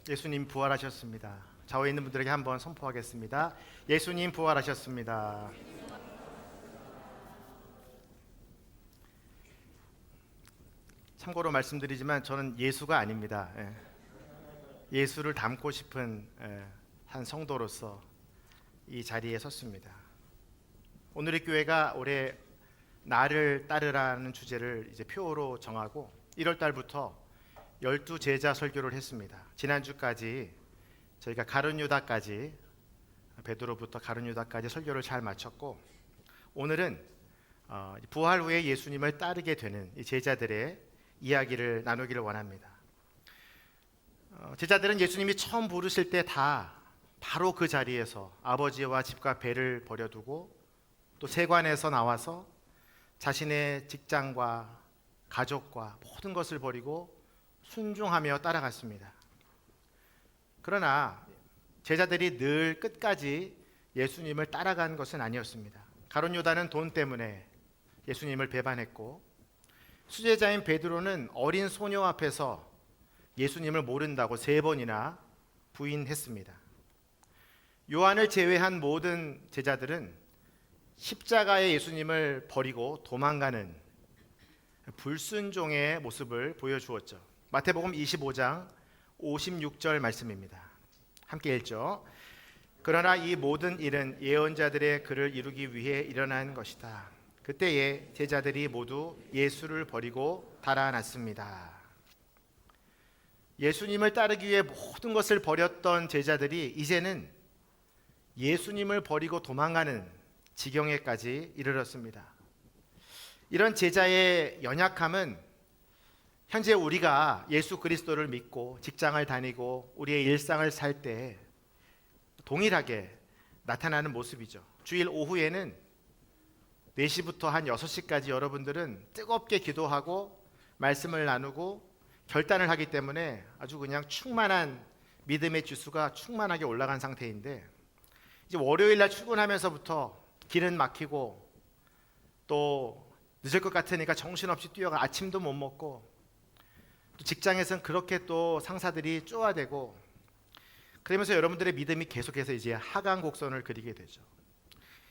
예수님 부활하셨습니다. 좌우에 있는 분들에게 한번 선포하겠습니다. 예수님 부활하셨습니다. 참고로 말씀드리지만 저는 예수가 아닙니다. 예수를 닮고 싶은 한 성도로서 이 자리에 섰습니다. 오늘의 교회가 올해 나를 따르라는 주제를 이제 표어로 정하고 1월 달부터 12제자 설교를 했습니다. 지난주까지 저희가 가룟 유다까지, 베드로부터 가룟 유다까지 설교를 잘 마쳤고, 오늘은 부활 후에 예수님을 따르게 되는 이 제자들의 이야기를 나누기를 원합니다. 제자들은 예수님이 처음 부르실 때 다 바로 그 자리에서 아버지와 집과 배를 버려두고 또 세관에서 나와서 자신의 직장과 가족과 모든 것을 버리고 순종하며 따라갔습니다. 그러나 제자들이 늘 끝까지 예수님을 따라간 것은 아니었습니다. 가룟 유다는 돈 때문에 예수님을 배반했고, 수제자인 베드로는 어린 소녀 앞에서 예수님을 모른다고 3번이나 부인했습니다. 요한을 제외한 모든 제자들은 십자가의 예수님을 버리고 도망가는 불순종의 모습을 보여주었죠. 마태복음 25장 56절 말씀입니다. 함께 읽죠. 그러나 이 모든 일은 예언자들의 글을 이루기 위해 일어난 것이다. 그때에 제자들이 모두 예수를 버리고 달아났습니다. 예수님을 따르기 위해 모든 것을 버렸던 제자들이 이제는 예수님을 버리고 도망가는 지경에까지 이르렀습니다. 이런 제자의 연약함은 현재 우리가 예수 그리스도를 믿고 직장을 다니고 우리의 일상을 살 때 동일하게 나타나는 모습이죠. 주일 오후에는 4시부터 한 6시까지 여러분들은 뜨겁게 기도하고 말씀을 나누고 결단을 하기 때문에 아주 그냥 충만한 믿음의 지수가 충만하게 올라간 상태인데, 이제 월요일 날 출근하면서부터 길은 막히고 또 늦을 것 같으니까 정신없이 뛰어가 아침도 못 먹고, 또 직장에서는 그렇게 또 상사들이 쪼아대고, 그러면서 여러분들의 믿음이 계속해서 이제 하강 곡선을 그리게 되죠.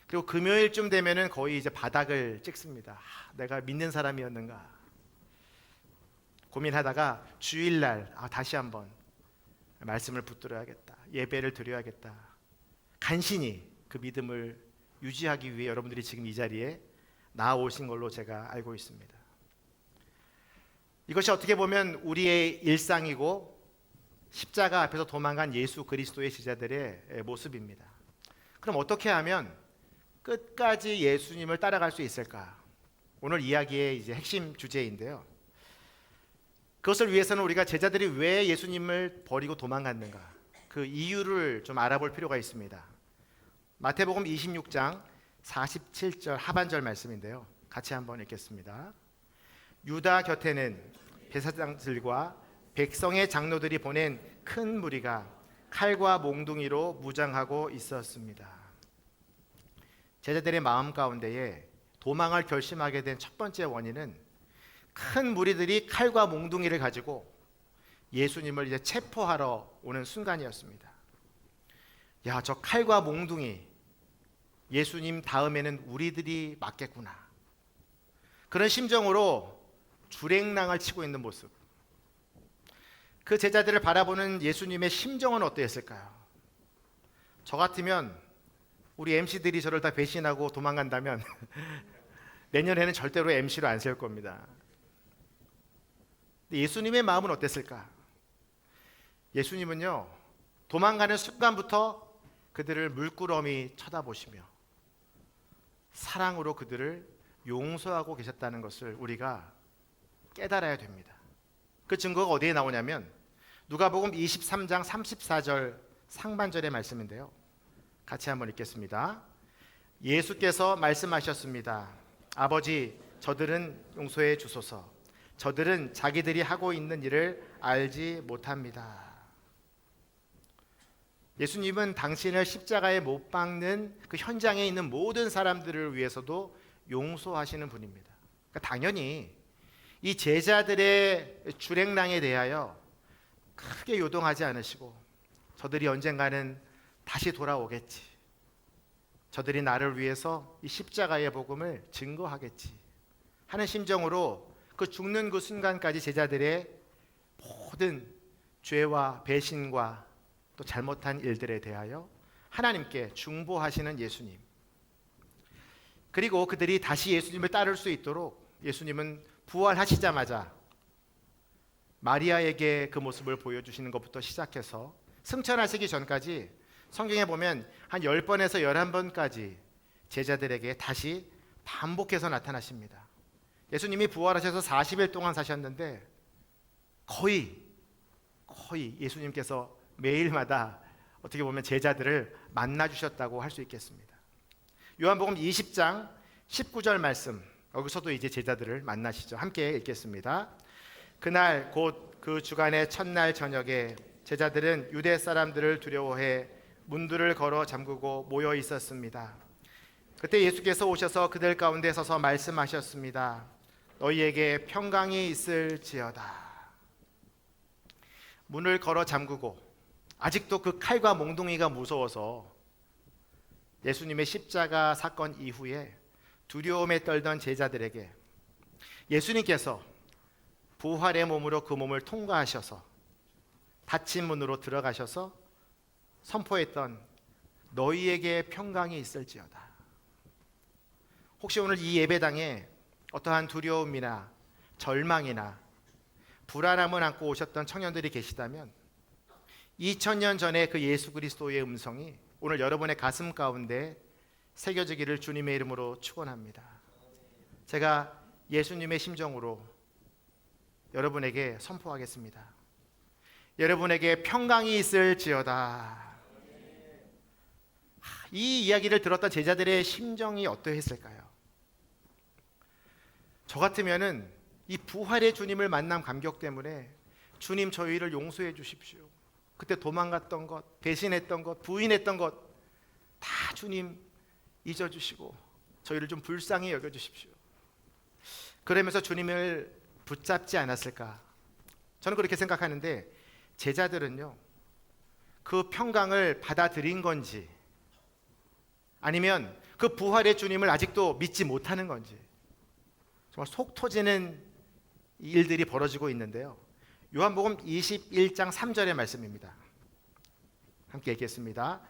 그리고 금요일쯤 되면은 거의 이제 바닥을 찍습니다. 내가 믿는 사람이었는가 고민하다가 주일날 다시 한번 말씀을 붙들어야겠다, 예배를 드려야겠다, 간신히 그 믿음을 유지하기 위해 여러분들이 지금 이 자리에 나아오신 걸로 제가 알고 있습니다. 이것이 어떻게 보면 우리의 일상이고 십자가 앞에서 도망간 예수 그리스도의 제자들의 모습입니다. 그럼 어떻게 하면 끝까지 예수님을 따라갈 수 있을까? 오늘 이야기의 이제 핵심 주제인데요. 그것을 위해서는 우리가 제자들이 왜 예수님을 버리고 도망갔는가, 그 이유를 좀 알아볼 필요가 있습니다. 마태복음 26장 47절 하반절 말씀인데요. 같이 한번 읽겠습니다. 유다 곁에는 제사장들과 백성의 장로들이 보낸 큰 무리가 칼과 몽둥이로 무장하고 있었습니다. 제자들의 마음 가운데에 도망을 결심하게 된 첫 번째 원인은 큰 무리들이 칼과 몽둥이를 가지고 예수님을 이제 체포하러 오는 순간이었습니다. 야, 저 칼과 몽둥이, 예수님 다음에는 우리들이 맞겠구나. 그런 심정으로 주랭랑을 치고 있는 모습. 그 제자들을 바라보는 예수님의 심정은 어떠했을까요? 저 같으면, 우리 MC들이 저를 다 배신하고 도망간다면 내년에는 절대로 MC로 안 세울 겁니다. 예수님의 마음은 어땠을까? 예수님은요, 도망가는 순간부터 그들을 물끄러미 쳐다보시며 사랑으로 그들을 용서하고 계셨다는 것을 우리가 깨달아야 됩니다. 그 증거가 어디에 나오냐면 누가복음 23장 34절 상반절의 말씀인데요. 같이 한번 읽겠습니다. 예수께서 말씀하셨습니다. 아버지, 저들은 용서해 주소서. 저들은 자기들이 하고 있는 일을 알지 못합니다. 예수님은 당신을 십자가에 못 박는 그 현장에 있는 모든 사람들을 위해서도 용서하시는 분입니다. 그러니까 당연히 이 제자들의 주랭랑에 대하여 크게 요동하지 않으시고 저들이 언젠가는 다시 돌아오겠지. 저들이 나를 위해서 이 십자가의 복음을 증거하겠지 하는 심정으로 그 죽는 그 순간까지 제자들의 모든 죄와 배신과 또 잘못한 일들에 대하여 하나님께 중보하시는 예수님. 그리고 그들이 다시 예수님을 따를 수 있도록 예수님은 부활하시자마자 마리아에게 그 모습을 보여주시는 것부터 시작해서 승천하시기 전까지 성경에 보면 한 10번에서 11번까지 제자들에게 다시 반복해서 나타나십니다. 예수님이 부활하셔서 40일 동안 사셨는데 거의 예수님께서 매일마다 어떻게 보면 제자들을 만나 주셨다고 할 수 있겠습니다. 요한복음 20장 19절 말씀, 여기서도 이제 제자들을 만나시죠. 함께 읽겠습니다. 그날 곧 그 주간의 첫날 저녁에 제자들은 유대 사람들을 두려워해 문들을 걸어 잠그고 모여 있었습니다. 그때 예수께서 오셔서 그들 가운데 서서 말씀하셨습니다. 너희에게 평강이 있을지어다. 문을 걸어 잠그고 아직도 그 칼과 몽둥이가 무서워서 예수님의 십자가 사건 이후에 두려움에 떨던 제자들에게 예수님께서 부활의 몸으로 그 몸을 통과하셔서 닫힌 문으로 들어가셔서 선포했던 너희에게 평강이 있을지어다. 혹시 오늘 이 예배당에 어떠한 두려움이나 절망이나 불안함을 안고 오셨던 청년들이 계시다면 2000년 전에 그 예수 그리스도의 음성이 오늘 여러분의 가슴 가운데 새겨지기를 주님의 이름으로 축원합니다. 제가 예수님의 심정으로 여러분에게 선포하겠습니다. 여러분에게 평강이 있을지어다. 이 이야기를 들었던 제자들의 심정이 어떠했을까요? 저 같으면은 이 부활의 주님을 만난 감격 때문에 주님 저희를 용서해 주십시오. 그때 도망갔던 것, 배신했던 것, 부인했던 것 다 주님 잊어주시고 저희를 좀 불쌍히 여겨주십시오. 그러면서 주님을 붙잡지 않았을까? 저는 그렇게 생각하는데 제자들은요, 그 평강을 받아들인 건지 아니면 그 부활의 주님을 아직도 믿지 못하는 건지 정말 속 터지는 일들이 벌어지고 있는데요. 요한복음 21장 3절의 말씀입니다. 함께 읽겠습니다.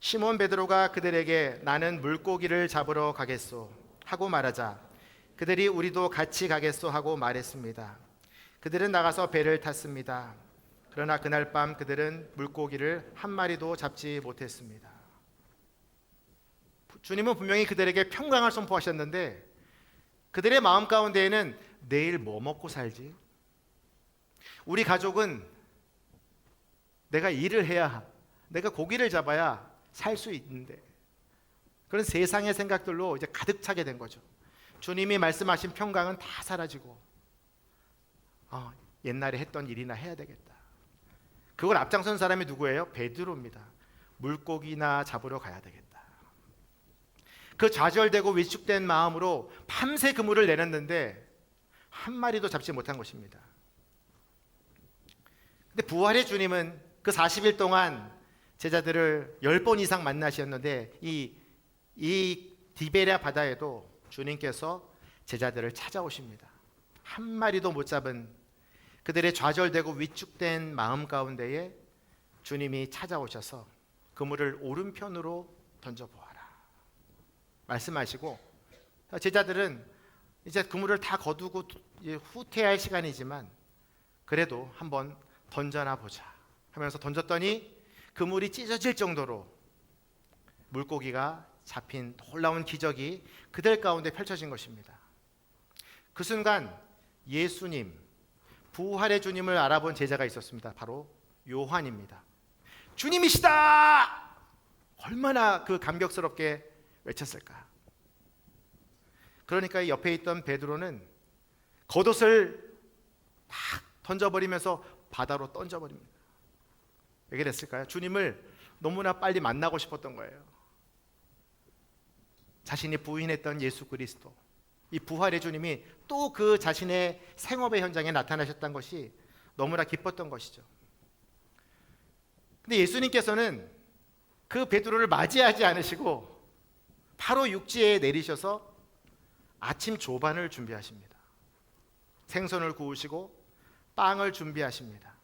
시몬 베드로가 그들에게 나는 물고기를 잡으러 가겠소 하고 말하자 그들이 우리도 같이 가겠소 하고 말했습니다. 그들은 나가서 배를 탔습니다. 그러나 그날 밤 그들은 물고기를 한 마리도 잡지 못했습니다. 주님은 분명히 그들에게 평강을 선포하셨는데 그들의 마음 가운데에는 내일 뭐 먹고 살지? 우리 가족은 내가 일을 해야, 내가 고기를 잡아야 살 수 있는데 그런 세상의 생각들로 이제 가득 차게 된 거죠. 주님이 말씀하신 평강은 다 사라지고 옛날에 했던 일이나 해야 되겠다. 그걸 앞장선 사람이 누구예요? 베드로입니다. 물고기나 잡으러 가야 되겠다. 그 좌절되고 위축된 마음으로 밤새 그물을 내렸는데 한 마리도 잡지 못한 것입니다. 근데 부활의 주님은 그 40일 동안 제자들을 10번 이상 만나셨는데 이 디베랴 바다에도 주님께서 제자들을 찾아오십니다. 한 마리도 못 잡은 그들의 좌절되고 위축된 마음 가운데에 주님이 찾아오셔서 그물을 오른편으로 던져보아라 말씀하시고 제자들은 이제 그물을 다 거두고 후퇴할 시간이지만 그래도 한번 던져나 보자 하면서 던졌더니 그물이 찢어질 정도로 물고기가 잡힌 놀라운 기적이 그들 가운데 펼쳐진 것입니다. 그 순간 예수님, 부활의 주님을 알아본 제자가 있었습니다. 바로 요한입니다. 주님이시다! 얼마나 그 감격스럽게 외쳤을까? 그러니까 옆에 있던 베드로는 겉옷을 막 던져버리면서 바다로 던져버립니다. 왜 그랬을까요? 주님을 너무나 빨리 만나고 싶었던 거예요. 자신이 부인했던 예수 그리스도, 이 부활의 주님이 또 그 자신의 생업의 현장에 나타나셨던 것이 너무나 기뻤던 것이죠. 근데 예수님께서는 그 베드로를 맞이하지 않으시고 바로 육지에 내리셔서 아침 조반을 준비하십니다. 생선을 구우시고 빵을 준비하십니다.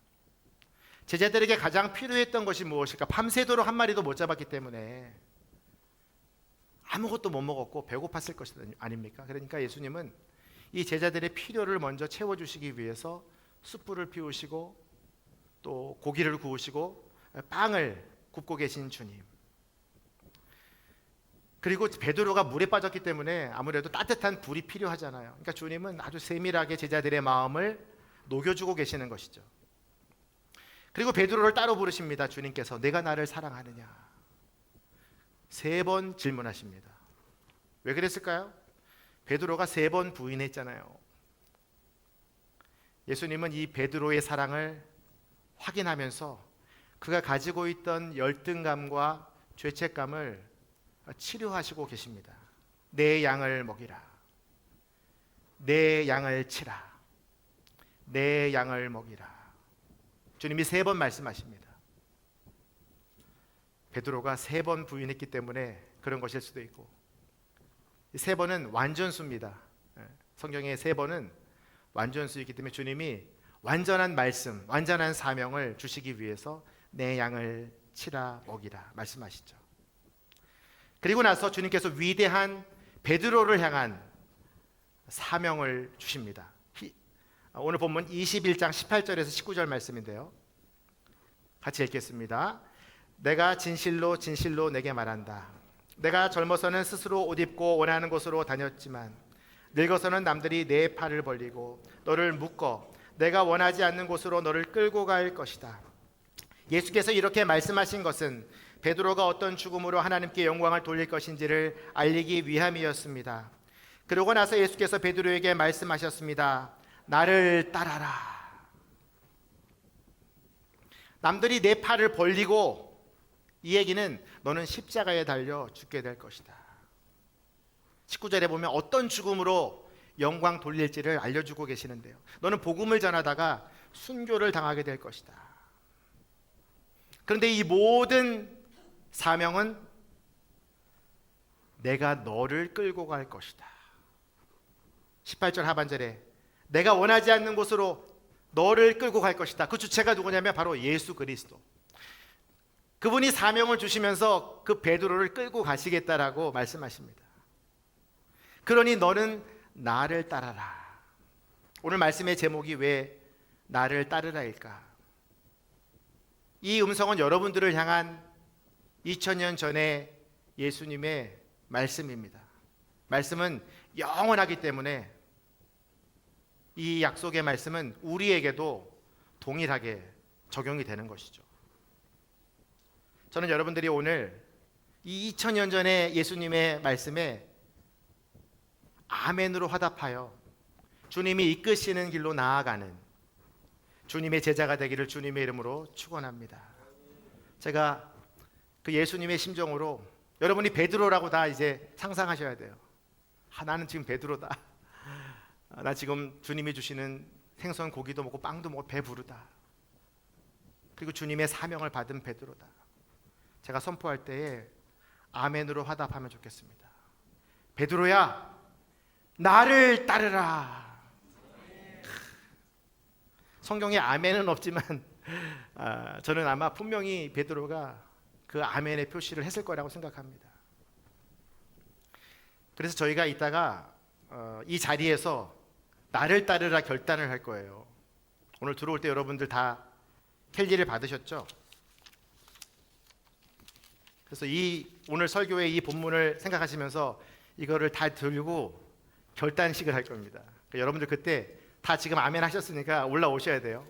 제자들에게 가장 필요했던 것이 무엇일까? 밤새도록 한 마리도 못 잡았기 때문에 아무것도 못 먹었고 배고팠을 것이 아닙니까? 그러니까 예수님은 이 제자들의 필요를 먼저 채워주시기 위해서 숯불을 피우시고 또 고기를 구우시고 빵을 굽고 계신 주님. 그리고 베드로가 물에 빠졌기 때문에 아무래도 따뜻한 불이 필요하잖아요. 그러니까 주님은 아주 세밀하게 제자들의 마음을 녹여주고 계시는 것이죠. 그리고 베드로를 따로 부르십니다. 주님께서 내가 나를 사랑하느냐 3번 질문하십니다. 왜 그랬을까요? 베드로가 3번 부인했잖아요. 예수님은 이 베드로의 사랑을 확인하면서 그가 가지고 있던 열등감과 죄책감을 치료하시고 계십니다. 내 양을 먹이라. 내 양을 치라. 내 양을 먹이라. 주님이 3번 말씀하십니다. 베드로가 3번 부인했기 때문에 그런 것일 수도 있고, 이 3번은 완전수입니다. 성경의 3번은 완전수이기 때문에 주님이 완전한 말씀, 완전한 사명을 주시기 위해서 내 양을 치라 먹이라 말씀하시죠. 그리고 나서 주님께서 위대한 베드로를 향한 사명을 주십니다. 오늘 본문 21장 18절에서 19절 말씀인데요. 같이 읽겠습니다. 내가 진실로 진실로 내게 말한다. 내가 젊어서는 스스로 옷 입고 원하는 곳으로 다녔지만 늙어서는 남들이 내 팔을 벌리고 너를 묶어 내가 원하지 않는 곳으로 너를 끌고 갈 것이다. 예수께서 이렇게 말씀하신 것은 베드로가 어떤 죽음으로 하나님께 영광을 돌릴 것인지를 알리기 위함이었습니다. 그러고 나서 예수께서 베드로에게 말씀하셨습니다. 나를 따라라. 남들이 내 팔을 벌리고, 이 얘기는 너는 십자가에 달려 죽게 될 것이다. 19절에 보면 어떤 죽음으로 영광 돌릴지를 알려주고 계시는데요. 너는 복음을 전하다가 순교를 당하게 될 것이다. 그런데 이 모든 사명은 내가 너를 끌고 갈 것이다. 18절 하반절에 내가 원하지 않는 곳으로 너를 끌고 갈 것이다. 그 주체가 누구냐면 바로 예수 그리스도. 그분이 사명을 주시면서 그 베드로를 끌고 가시겠다라고 말씀하십니다. 그러니 너는 나를 따라라. 오늘 말씀의 제목이 왜 나를 따르라일까? 이 음성은 여러분들을 향한 2000년 전에 예수님의 말씀입니다. 말씀은 영원하기 때문에 이 약속의 말씀은 우리에게도 동일하게 적용이 되는 것이죠. 저는 여러분들이 오늘 이 2000년 전에 예수님의 말씀에 아멘으로 화답하여 주님이 이끄시는 길로 나아가는 주님의 제자가 되기를 주님의 이름으로 축원합니다. 제가 그 예수님의 심정으로 여러분이 베드로라고 다 이제 상상하셔야 돼요. 나는 지금 베드로다. 나 지금 주님이 주시는 생선 고기도 먹고 빵도 먹고 배부르다. 그리고 주님의 사명을 받은 베드로다. 제가 선포할 때에 아멘으로 화답하면 좋겠습니다. 베드로야, 나를 따르라. 성경에 아멘은 없지만 저는 아마 분명히 베드로가 그 아멘의 표시를 했을 거라고 생각합니다. 그래서 저희가 이따가 이 자리에서 나를 따르라 결단을 할 거예요. 오늘 들어올 때 여러분들 다 켈리를 받으셨죠? 그래서 오늘 설교의 이 본문을 생각하시면서 이거를 다 들고 결단식을 할 겁니다. 그러니까 여러분들 그때 다 지금 아멘 하셨으니까 올라오셔야 돼요.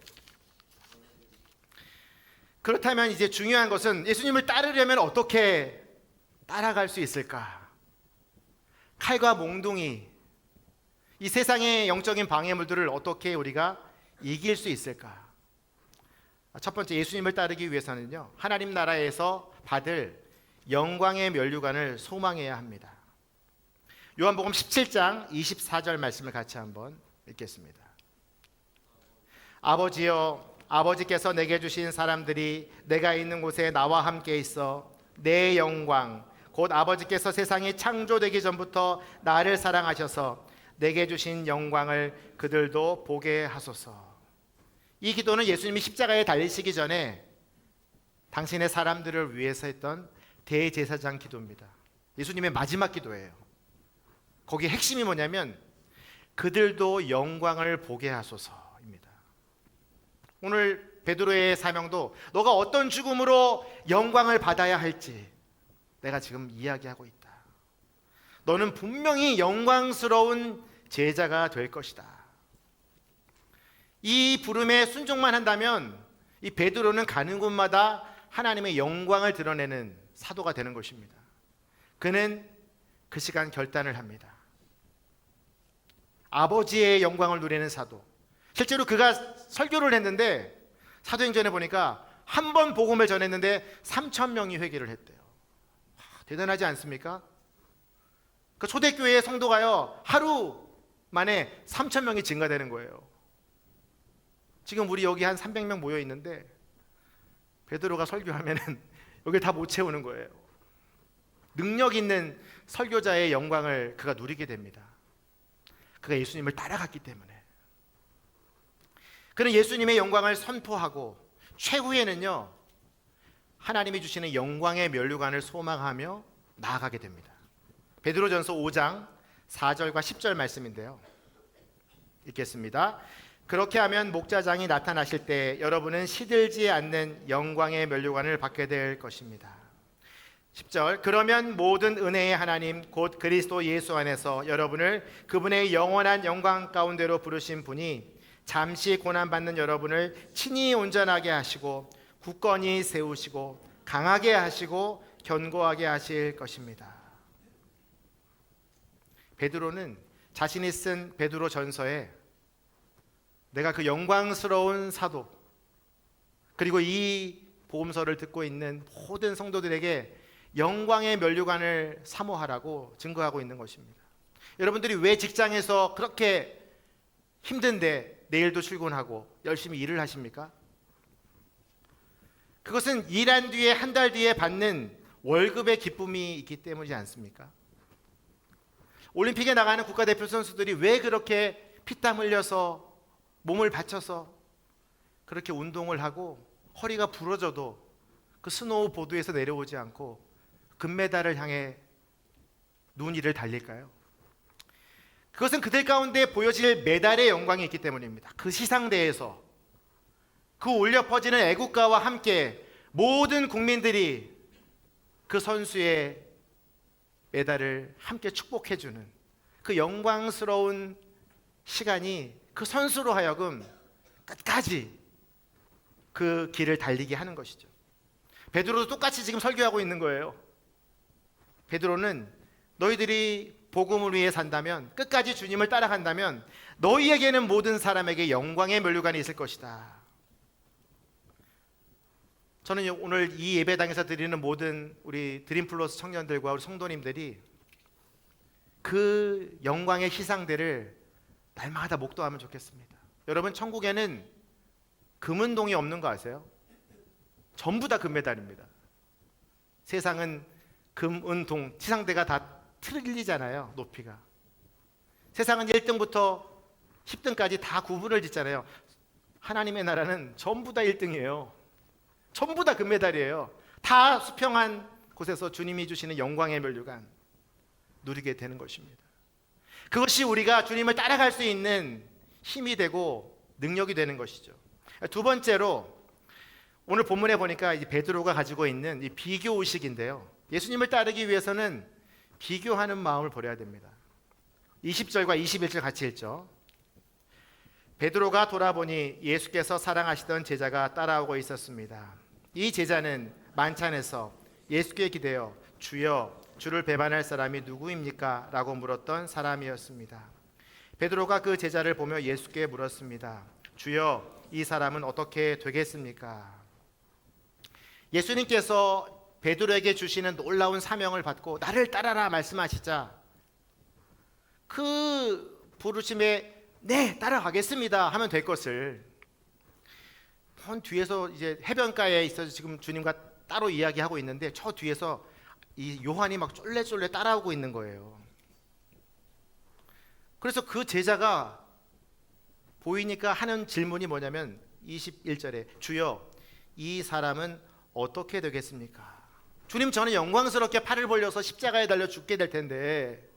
그렇다면 이제 중요한 것은 예수님을 따르려면 어떻게 따라갈 수 있을까? 칼과 몽둥이, 이 세상의 영적인 방해물들을 어떻게 우리가 이길 수 있을까? 첫 번째, 예수님을 따르기 위해서는요, 하나님 나라에서 받을 영광의 면류관을 소망해야 합니다. 요한복음 17장 24절 말씀을 같이 한번 읽겠습니다. 아버지여, 아버지께서 내게 주신 사람들이 내가 있는 곳에 나와 함께 있어 내 영광 곧 아버지께서 세상이 창조되기 전부터 나를 사랑하셔서 내게 주신 영광을 그들도 보게 하소서. 이 기도는 예수님이 십자가에 달리시기 전에 당신의 사람들을 위해서 했던 대제사장 기도입니다. 예수님의 마지막 기도예요. 거기에 핵심이 뭐냐면 그들도 영광을 보게 하소서입니다. 오늘 베드로의 사명도 너가 어떤 죽음으로 영광을 받아야 할지 내가 지금 이야기하고 있다. 너는 분명히 영광스러운 제자가 될 것이다. 이 부름에 순종만 한다면 이 베드로는 가는 곳마다 하나님의 영광을 드러내는 사도가 되는 것입니다. 그는 그 시간 결단을 합니다. 아버지의 영광을 누리는 사도. 실제로 그가 설교를 했는데 사도행전에 보니까 한 번 복음을 전했는데 3,000명이 회개를 했대요. 대단하지 않습니까? 그 초대교회의 성도가요 하루 만에 3,000명이 증가되는 거예요. 지금 우리 여기 한 300명 모여 있는데 베드로가 설교하면은 여기 다 못 채우는 거예요. 능력 있는 설교자의 영광을 그가 누리게 됩니다. 그가 예수님을 따라갔기 때문에. 그는 예수님의 영광을 선포하고 최후에는요 하나님이 주시는 영광의 면류관을 소망하며 나아가게 됩니다. 베드로전서 5장 4절과 10절 말씀인데요. 읽겠습니다. 그렇게 하면 목자장이 나타나실 때 여러분은 시들지 않는 영광의 면류관을 받게 될 것입니다. 10절 그러면 모든 은혜의 하나님 곧 그리스도 예수 안에서 여러분을 그분의 영원한 영광 가운데로 부르신 분이 잠시 고난받는 여러분을 친히 온전하게 하시고 굳건히 세우시고 강하게 하시고 견고하게 하실 것입니다. 베드로는 자신이 쓴 베드로 전서에 내가 그 영광스러운 사도 그리고 이 복음서를 듣고 있는 모든 성도들에게 영광의 면류관을 사모하라고 증거하고 있는 것입니다. 여러분들이 왜 직장에서 그렇게 힘든데 내일도 출근하고 열심히 일을 하십니까? 그것은 일한 뒤에 한 달 뒤에 받는 월급의 기쁨이 있기 때문이지 않습니까? 올림픽에 나가는 국가대표 선수들이 왜 그렇게 피땀 흘려서 몸을 바쳐서 그렇게 운동을 하고 허리가 부러져도 그 스노우보드에서 내려오지 않고 금메달을 향해 눈이를 달릴까요? 그것은 그들 가운데 보여질 메달의 영광이 있기 때문입니다. 그 시상대에서 그 울려 퍼지는 애국가와 함께 모든 국민들이 그 선수의 메달을 함께 축복해주는 그 영광스러운 시간이 그 선수로 하여금 끝까지 그 길을 달리게 하는 것이죠. 베드로도 똑같이 지금 설교하고 있는 거예요. 베드로는 너희들이 복음을 위해 산다면 끝까지 주님을 따라간다면 너희에게는 모든 사람에게 영광의 면류관이 있을 것이다. 저는 오늘 이 예배당에서 드리는 모든 우리 드림플러스 청년들과 우리 성도님들이 그 영광의 희상들을 날마다 목도하면 좋겠습니다. 여러분 천국에는 금은동이 없는 거 아세요? 전부 다 금메달입니다. 세상은 금, 은, 동, 희상대가 다 틀리잖아요. 높이가. 세상은 1등부터 10등까지 다 구분을 짓잖아요. 하나님의 나라는 전부 다 1등이에요. 전부 다 금메달이에요. 다 수평한 곳에서 주님이 주시는 영광의 면류관 누리게 되는 것입니다. 그것이 우리가 주님을 따라갈 수 있는 힘이 되고 능력이 되는 것이죠. 두 번째로 오늘 본문에 보니까 이 베드로가 가지고 있는 이 비교 의식인데요. 예수님을 따르기 위해서는 비교하는 마음을 버려야 됩니다. 20절과 21절 같이 읽죠. 베드로가 돌아보니 예수께서 사랑하시던 제자가 따라오고 있었습니다. 이 제자는 만찬에서 예수께 기대어 주여 주를 배반할 사람이 누구입니까? 라고 물었던 사람이었습니다. 베드로가 그 제자를 보며 예수께 물었습니다. 주여 이 사람은 어떻게 되겠습니까? 예수님께서 베드로에게 주시는 놀라운 사명을 받고 나를 따라라 말씀하시자 그 부르심에 네 따라가겠습니다 하면 될 것을 저 뒤에서 이제 해변가에 있어서 지금 주님과 따로 이야기하고 있는데 저 뒤에서 이 요한이 막 쫄래쫄래 따라오고 있는 거예요. 그래서 그 제자가 보이니까 하는 질문이 뭐냐면 21절에 주여 이 사람은 어떻게 되겠습니까? 주님, 저는 영광스럽게 팔을 벌려서 십자가에 달려 죽게 될 텐데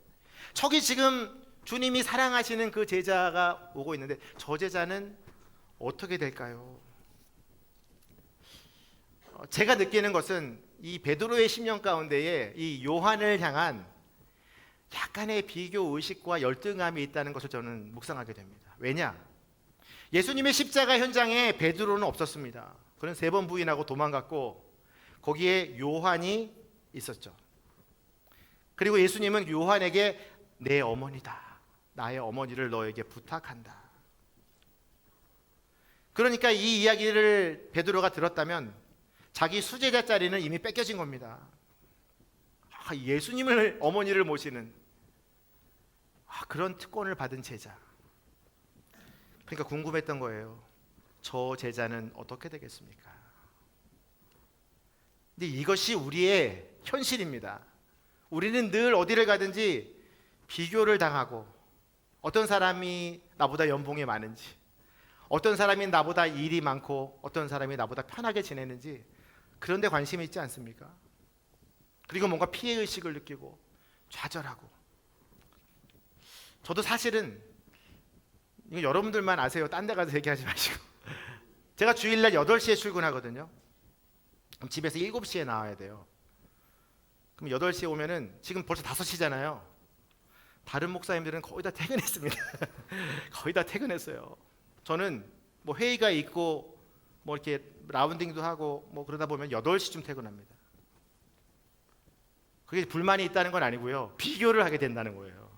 저기 지금 주님이 사랑하시는 그 제자가 오고 있는데 저 제자는 어떻게 될까요? 제가 느끼는 것은 이 베드로의 심령 가운데에 이 요한을 향한 약간의 비교 의식과 열등감이 있다는 것을 저는 묵상하게 됩니다. 왜냐? 예수님의 십자가 현장에 베드로는 없었습니다. 그는 3번 부인하고 도망갔고 거기에 요한이 있었죠. 그리고 예수님은 요한에게 내 어머니다, 나의 어머니를 너에게 부탁한다. 그러니까 이 이야기를 베드로가 들었다면 자기 수제자 자리는 이미 뺏겨진 겁니다. 예수님을 어머니를 모시는 그런 특권을 받은 제자. 그러니까 궁금했던 거예요. 저 제자는 어떻게 되겠습니까? 근데 이것이 우리의 현실입니다. 우리는 늘 어디를 가든지 비교를 당하고 어떤 사람이 나보다 연봉이 많은지, 어떤 사람이 나보다 일이 많고 어떤 사람이 나보다 편하게 지내는지 그런 데 관심이 있지 않습니까? 그리고 뭔가 피해의식을 느끼고 좌절하고. 저도 사실은 이거 여러분들만 아세요. 딴 데 가서 얘기하지 마시고 제가 주일날 8시에 출근하거든요. 그럼 집에서 7시에 나와야 돼요. 그럼 8시에 오면은 지금 벌써 5시잖아요. 다른 목사님들은 거의 다 퇴근했습니다. 거의 다 퇴근했어요. 저는 뭐 회의가 있고 뭐 이렇게 라운딩도 하고 뭐 그러다 보면 8시쯤 퇴근합니다. 그게 불만이 있다는 건 아니고요. 비교를 하게 된다는 거예요.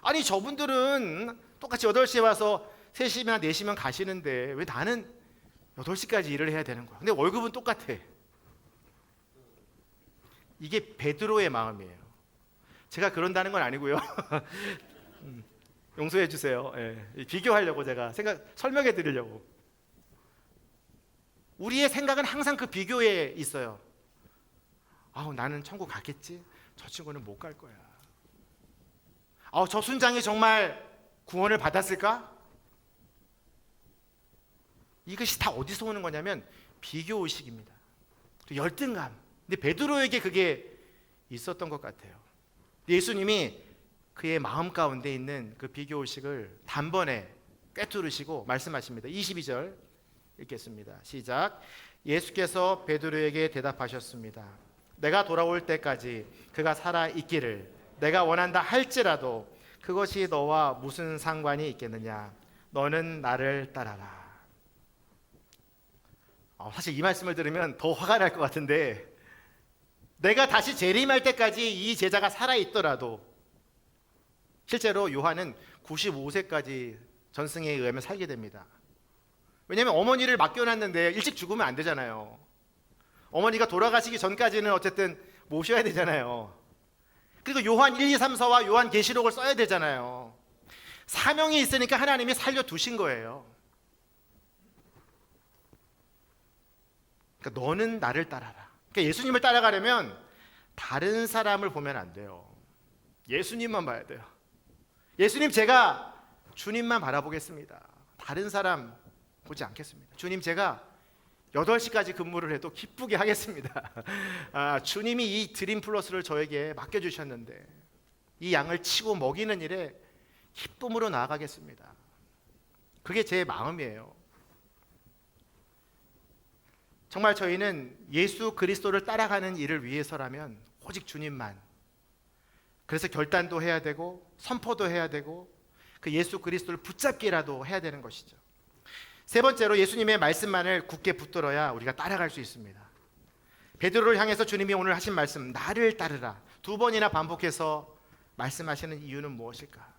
아니 저분들은 똑같이 8시에 와서 3시면 4시면 가시는데 왜 나는 8시까지 일을 해야 되는 거야. 근데 월급은 똑같아. 이게 베드로의 마음이에요. 제가 그런다는 건 아니고요. 용서해 주세요. 예, 비교하려고 제가 설명해 드리려고. 우리의 생각은 항상 그 비교에 있어요. 나는 천국 갔겠지? 저 친구는 못 갈 거야. 저 순장이 정말 구원을 받았을까? 이것이 다 어디서 오는 거냐면 비교의식입니다. 열등감. 근데 베드로에게 그게 있었던 것 같아요. 예수님이 그의 마음 가운데 있는 그 비교의식을 단번에 꿰뚫으시고 말씀하십니다. 22절 읽겠습니다. 시작. 예수께서 베드로에게 대답하셨습니다. 내가 돌아올 때까지 그가 살아있기를 내가 원한다 할지라도 그것이 너와 무슨 상관이 있겠느냐? 너는 나를 따라라. 사실 이 말씀을 들으면 더 화가 날 것 같은데 내가 다시 재림할 때까지 이 제자가 살아있더라도 실제로 요한은 95세까지 전승에 의하면 살게 됩니다. 왜냐하면 어머니를 맡겨놨는데 일찍 죽으면 안 되잖아요. 어머니가 돌아가시기 전까지는 어쨌든 모셔야 되잖아요. 그리고 요한 1, 2, 3, 4와 요한 계시록을 써야 되잖아요. 사명이 있으니까 하나님이 살려두신 거예요. 그러니까 너는 나를 따라라. 그러니까 예수님을 따라가려면 다른 사람을 보면 안 돼요. 예수님만 봐야 돼요. 예수님, 제가 주님만 바라보겠습니다. 다른 사람 보지 않겠습니다. 주님, 제가 8시까지 근무를 해도 기쁘게 하겠습니다. 주님이 이 드림 플러스를 저에게 맡겨주셨는데 이 양을 치고 먹이는 일에 기쁨으로 나아가겠습니다. 그게 제 마음이에요. 정말 저희는 예수 그리스도를 따라가는 일을 위해서라면 오직 주님만. 그래서 결단도 해야 되고 선포도 해야 되고 그 예수 그리스도를 붙잡기라도 해야 되는 것이죠. 세 번째로 예수님의 말씀만을 굳게 붙들어야 우리가 따라갈 수 있습니다. 베드로를 향해서 주님이 오늘 하신 말씀, 나를 따르라, 2번이나 반복해서 말씀하시는 이유는 무엇일까?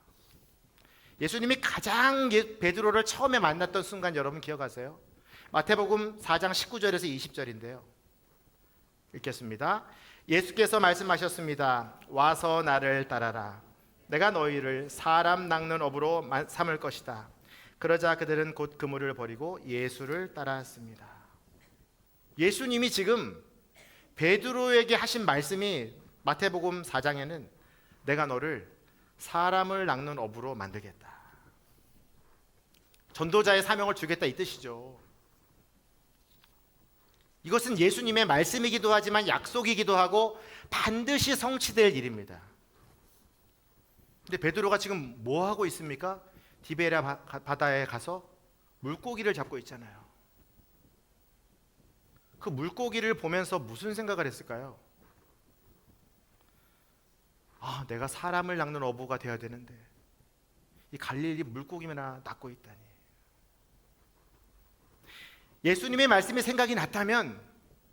예수님이 가장 베드로를 처음에 만났던 순간 여러분 기억하세요? 마태복음 4장 19절에서 20절인데요. 읽겠습니다. 예수께서 말씀하셨습니다. 와서 나를 따라라. 내가 너희를 사람 낚는 업으로 삼을 것이다. 그러자 그들은 곧 그물을 버리고 예수를 따랐습니다. 예수님이 지금 베드로에게 하신 말씀이 마태복음 4장에는 내가 너를 사람을 낚는 어부로 만들겠다, 전도자의 사명을 주겠다, 이 뜻이죠. 이것은 예수님의 말씀이기도 하지만 약속이기도 하고 반드시 성취될 일입니다. 근데 베드로가 지금 뭐 하고 있습니까? 디베랴 바다에 가서 물고기를 잡고 있잖아요. 그 물고기를 보면서 무슨 생각을 했을까요? 아, 내가 사람을 낚는 어부가 되어야 되는데 이 갈릴리 물고기나 낚고 있다니. 예수님의 말씀이 생각이 났다면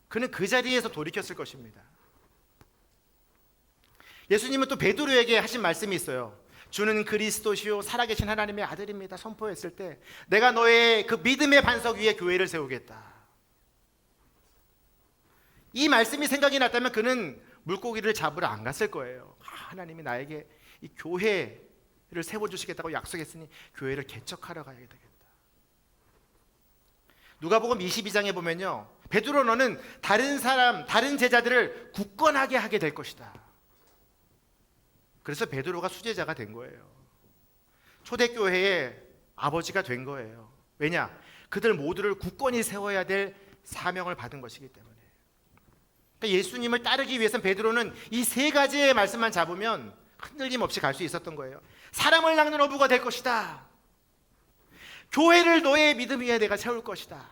그는 그 자리에서 돌이켰을 것입니다. 예수님은 또 베드로에게 하신 말씀이 있어요. 주는 그리스도시요 살아계신 하나님의 아들입니다 선포했을 때 내가 너의 그 믿음의 반석 위에 교회를 세우겠다. 이 말씀이 생각이 났다면 그는 물고기를 잡으러 안 갔을 거예요. 하나님이 나에게 이 교회를 세워주시겠다고 약속했으니 교회를 개척하러 가야 되겠다. 누가복음 22장에 보면요, 베드로 너는 다른 제자들을 굳건하게 하게 될 것이다. 그래서 베드로가 수제자가 된 거예요. 초대교회의 아버지가 된 거예요. 왜냐? 그들 모두를 굳건히 세워야 될 사명을 받은 것이기 때문에. 그러니까 예수님을 따르기 위해서는 베드로는 이 세 가지의 말씀만 잡으면 흔들림 없이 갈 수 있었던 거예요. 사람을 낚는 어부가 될 것이다. 교회를 너의 믿음 위에 내가 세울 것이다.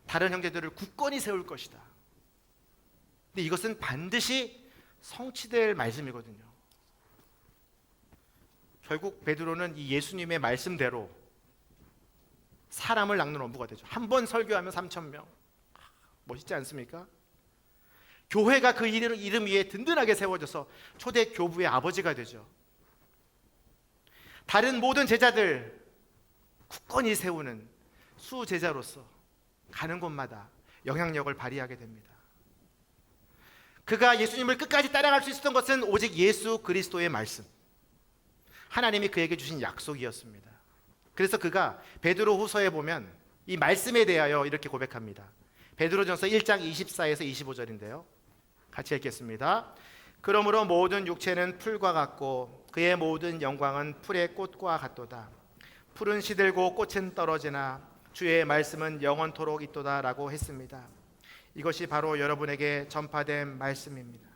다른 형제들을 굳건히 세울 것이다. 근데 이것은 반드시 성취될 말씀이거든요. 결국 베드로는 이 예수님의 말씀대로 사람을 낚는 어부가 되죠. 한 번 설교하면 3,000명. 멋있지 않습니까? 교회가 그 이름 위에 든든하게 세워져서 초대 교부의 아버지가 되죠. 다른 모든 제자들 굳건히 세우는 수제자로서 가는 곳마다 영향력을 발휘하게 됩니다. 그가 예수님을 끝까지 따라갈 수 있었던 것은 오직 예수 그리스도의 말씀, 하나님이 그에게 주신 약속이었습니다. 그래서 그가 베드로후서에 보면 이 말씀에 대하여 이렇게 고백합니다. 베드로전서 1장 24에서 25절인데요. 같이 읽겠습니다. 그러므로 모든 육체는 풀과 같고 그의 모든 영광은 풀의 꽃과 같도다. 풀은 시들고 꽃은 떨어지나 주의 말씀은 영원토록 있도다 라고 했습니다. 이것이 바로 여러분에게 전파된 말씀입니다.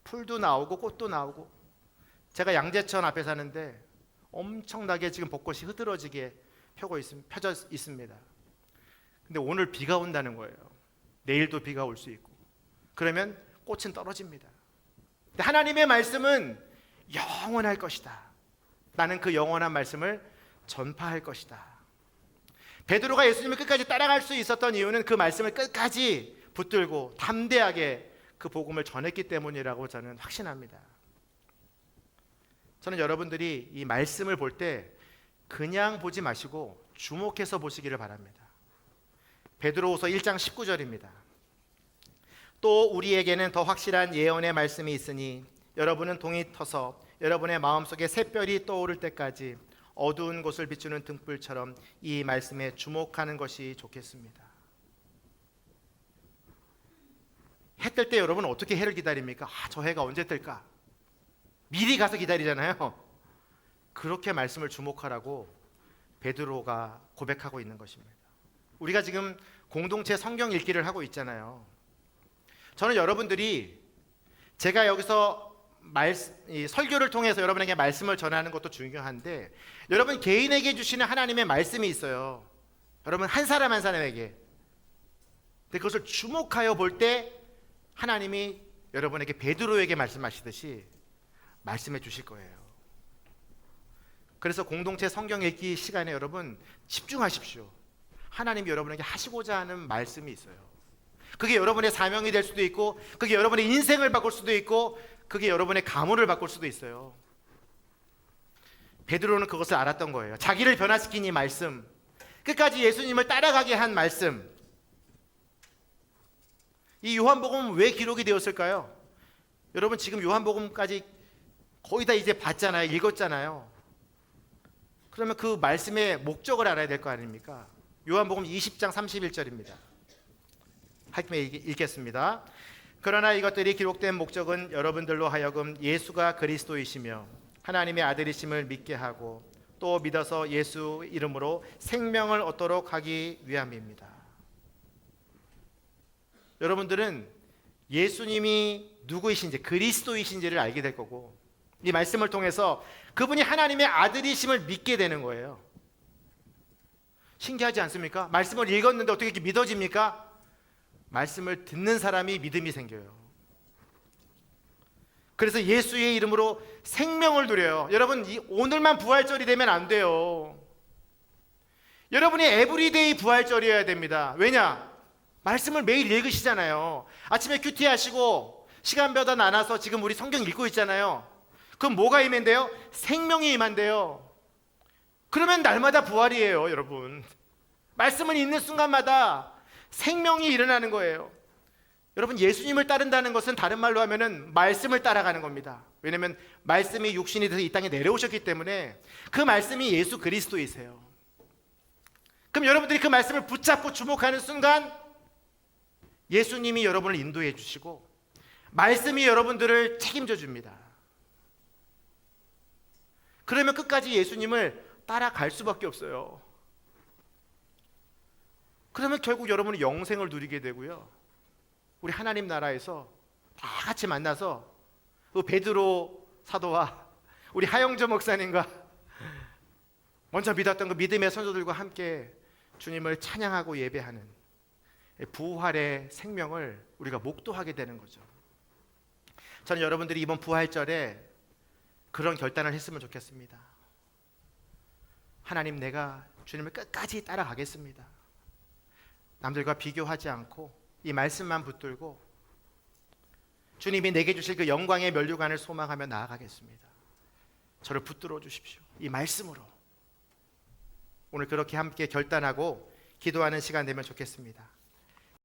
풀도 나오고 꽃도 나오고, 제가 양재천 앞에 사는데 엄청나게 지금 벚꽃이 흐드러지게 펴져 있습니다. 근데 오늘 비가 온다는 거예요. 내일도 비가 올 수 있고, 그러면 꽃은 떨어집니다. 근데 하나님의 말씀은 영원할 것이다. 나는 그 영원한 말씀을 전파할 것이다. 베드로가 예수님을 끝까지 따라갈 수 있었던 이유는 그 말씀을 끝까지 붙들고 담대하게 그 복음을 전했기 때문이라고 저는 확신합니다. 저는 여러분들이 이 말씀을 볼 때 그냥 보지 마시고 주목해서 보시기를 바랍니다. 베드로후서 1장 19절입니다. 또 우리에게는 더 확실한 예언의 말씀이 있으니 여러분은 동이 터서 여러분의 마음속에 샛별이 떠오를 때까지 어두운 곳을 비추는 등불처럼 이 말씀에 주목하는 것이 좋겠습니다. 해 뜰 때 여러분 어떻게 해를 기다립니까? 저 해가 언제 뜰까? 미리 가서 기다리잖아요. 그렇게 말씀을 주목하라고 베드로가 고백하고 있는 것입니다. 우리가 지금 공동체 성경 읽기를 하고 있잖아요. 저는 여러분들이 제가 여기서 이 설교를 통해서 여러분에게 말씀을 전하는 것도 중요한데, 여러분 개인에게 주시는 하나님의 말씀이 있어요. 여러분 한 사람 한 사람에게. 근데 그것을 주목하여 볼 때 하나님이 여러분에게 베드로에게 말씀하시듯이 말씀해 주실 거예요. 그래서 공동체 성경 읽기 시간에 여러분 집중하십시오. 하나님이 여러분에게 하시고자 하는 말씀이 있어요. 그게 여러분의 사명이 될 수도 있고, 그게 여러분의 인생을 바꿀 수도 있고, 그게 여러분의 가문을 바꿀 수도 있어요. 베드로는 그것을 알았던 거예요. 자기를 변화시킨 이 말씀, 끝까지 예수님을 따라가게 한 말씀. 이 요한복음은 왜 기록이 되었을까요? 여러분 지금 요한복음까지 거의 다 이제 봤잖아요. 읽었잖아요. 그러면 그 말씀의 목적을 알아야 될 거 아닙니까? 요한복음 20장 31절입니다. 함께 읽겠습니다. 그러나 이것들이 기록된 목적은 여러분들로 하여금 예수가 그리스도이시며 하나님의 아들이심을 믿게 하고 또 믿어서 예수 이름으로 생명을 얻도록 하기 위함입니다. 여러분들은 예수님이 누구이신지, 그리스도이신지를 알게 될 거고, 이 말씀을 통해서 그분이 하나님의 아들이심을 믿게 되는 거예요. 신기하지 않습니까? 말씀을 읽었는데 어떻게 이렇게 믿어집니까? 말씀을 듣는 사람이 믿음이 생겨요. 그래서 예수의 이름으로 생명을 누려요. 여러분, 오늘만 부활절이 되면 안 돼요. 여러분이 에브리데이 부활절이어야 됩니다. 왜냐? 말씀을 매일 읽으시잖아요. 아침에 큐티 하시고 시간별로 나눠서 지금 우리 성경 읽고 있잖아요. 그럼 뭐가 임한대요? 생명이 임한대요. 그러면 날마다 부활이에요, 여러분. 말씀을 읽는 순간마다 생명이 일어나는 거예요. 여러분, 예수님을 따른다는 것은 다른 말로 하면은 말씀을 따라가는 겁니다. 왜냐하면 말씀이 육신이 돼서 이 땅에 내려오셨기 때문에 그 말씀이 예수 그리스도이세요. 그럼 여러분들이 그 말씀을 붙잡고 주목하는 순간 예수님이 여러분을 인도해 주시고 말씀이 여러분들을 책임져 줍니다. 그러면 끝까지 예수님을 따라갈 수밖에 없어요. 그러면 결국 여러분은 영생을 누리게 되고요, 우리 하나님 나라에서 다 같이 만나서 그 베드로 사도와 우리 하영조 목사님과 먼저 믿었던 그 믿음의 선조들과 함께 주님을 찬양하고 예배하는 부활의 생명을 우리가 목도하게 되는 거죠. 저는 여러분들이 이번 부활절에 그런 결단을 했으면 좋겠습니다. 하나님, 내가 주님을 끝까지 따라가겠습니다. 남들과 비교하지 않고 이 말씀만 붙들고 주님이 내게 주실 그 영광의 면류관을 소망하며 나아가겠습니다. 저를 붙들어 주십시오. 이 말씀으로 오늘 그렇게 함께 결단하고 기도하는 시간 되면 좋겠습니다.